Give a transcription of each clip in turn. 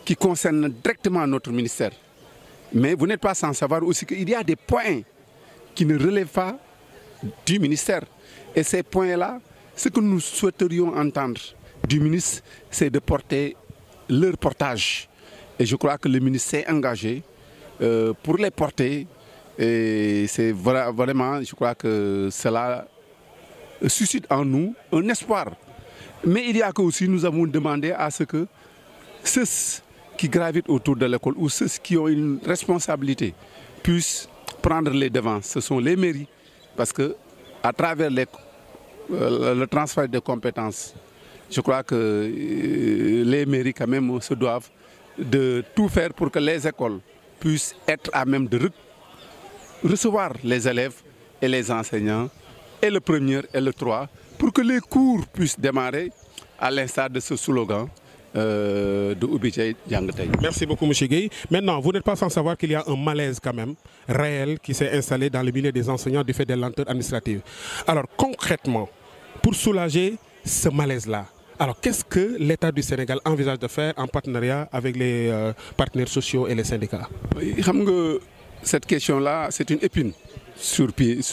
qui concernent directement notre ministère. Mais vous n'êtes pas sans savoir aussi qu'il y a des points qui ne relèvent pas du ministère. Et ces points-là, ce que nous souhaiterions entendre du ministre, c'est de porter leur portage. Et je crois que le ministre s'est engagé pour les porter. Et c'est vraiment, je crois que cela suscite en nous un espoir. Mais il y a que aussi, nous avons demandé à ce que ceux qui gravitent autour de l'école ou ceux qui ont une responsabilité puissent prendre les devants. Ce sont les mairies, parce que à travers le transfert de compétences, je crois que les mairies quand même se doivent de tout faire pour que les écoles puissent être à même de recevoir les élèves et les enseignants, et le premier et le 3, pour que les cours puissent démarrer à l'instar de ce slogan de Oubidjaï Diangatay. Merci beaucoup, M. Gueye. Maintenant, vous n'êtes pas sans savoir qu'il y a un malaise quand même réel qui s'est installé dans le milieu des enseignants du fait des lenteurs administratives. Alors concrètement, pour soulager ce malaise-là, alors qu'est-ce que l'État du Sénégal envisage de faire en partenariat avec les partenaires sociaux et les syndicats? Cette question-là, c'est une épine sur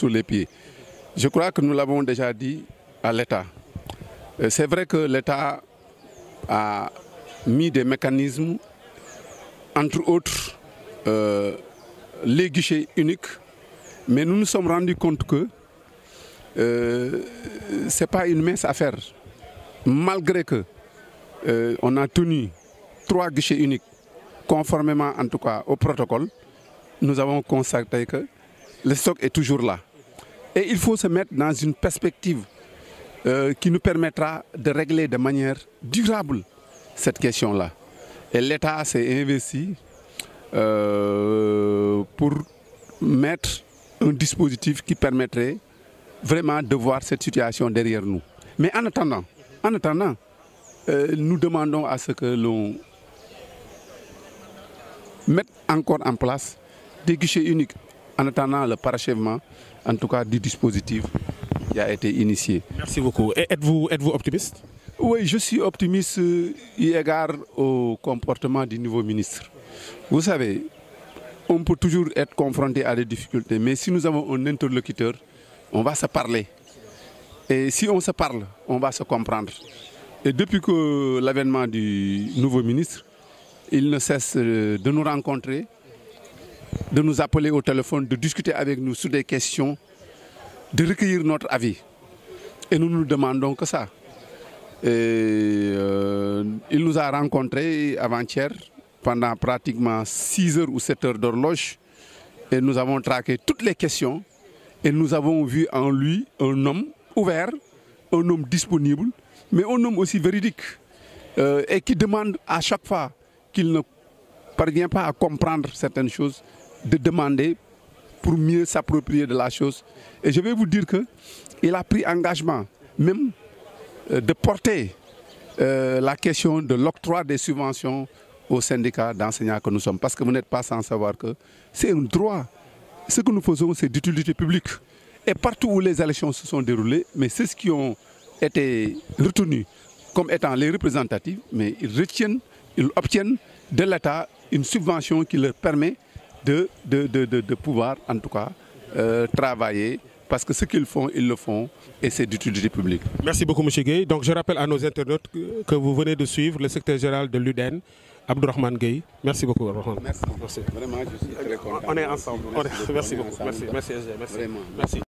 les pieds. Je crois que nous l'avons déjà dit à l'État. C'est vrai que l'État a mis des mécanismes, entre autres les guichets uniques, mais nous nous sommes rendus compte que ce n'est pas une mince affaire. Malgré que on a tenu 3 guichets uniques, conformément en tout cas au protocole, nous avons constaté que le stock est toujours là. Et il faut se mettre dans une perspective qui nous permettra de régler de manière durable cette question-là. Et l'État s'est investi pour mettre un dispositif qui permettrait vraiment de voir cette situation derrière nous. Mais en attendant, nous demandons à ce que l'on mette encore en place des guichets uniques en attendant le parachèvement, en tout cas du dispositif qui a été initié. Merci beaucoup. Et êtes-vous optimiste? Oui, je suis optimiste eu égard au comportement du nouveau ministre. Vous savez, on peut toujours être confronté à des difficultés, mais si nous avons un interlocuteur, on va se parler. Et si on se parle, on va se comprendre. Et depuis que l'avènement du nouveau ministre, il ne cesse de nous rencontrer, de nous appeler au téléphone, de discuter avec nous sur des questions, de recueillir notre avis. Et nous nous demandons que ça. Et, il nous a rencontrés avant-hier pendant pratiquement 6 heures ou 7 heures d'horloge. Et nous avons traqué toutes les questions. Et nous avons vu en lui un homme ouvert, un homme disponible, mais un homme aussi véridique. Et qui demande à chaque fois qu'il ne parvient pas à comprendre certaines choses, de demander pour mieux s'approprier de la chose. Et je vais vous dire qu'il a pris engagement même de porter la question de l'octroi des subventions aux syndicats d'enseignants que nous sommes. Parce que vous n'êtes pas sans savoir que c'est un droit. Ce que nous faisons, c'est d'utilité publique. Et partout où les élections se sont déroulées, mais ceux qui ont été retenus comme étant les représentatifs, mais ils obtiennent de l'État une subvention qui leur permet de pouvoir, en tout cas, travailler, parce que ce qu'ils font, ils le font, et c'est d'utilité publique. Merci beaucoup, M. Gueye. Donc, je rappelle à nos internautes que vous venez de suivre le secrétaire général de l'UDEN, Abdourahmane Gueye. Merci beaucoup, Abdourahmane. Merci. Vraiment, je suis très content. On est ensemble. Merci beaucoup. Merci. Merci. Merci.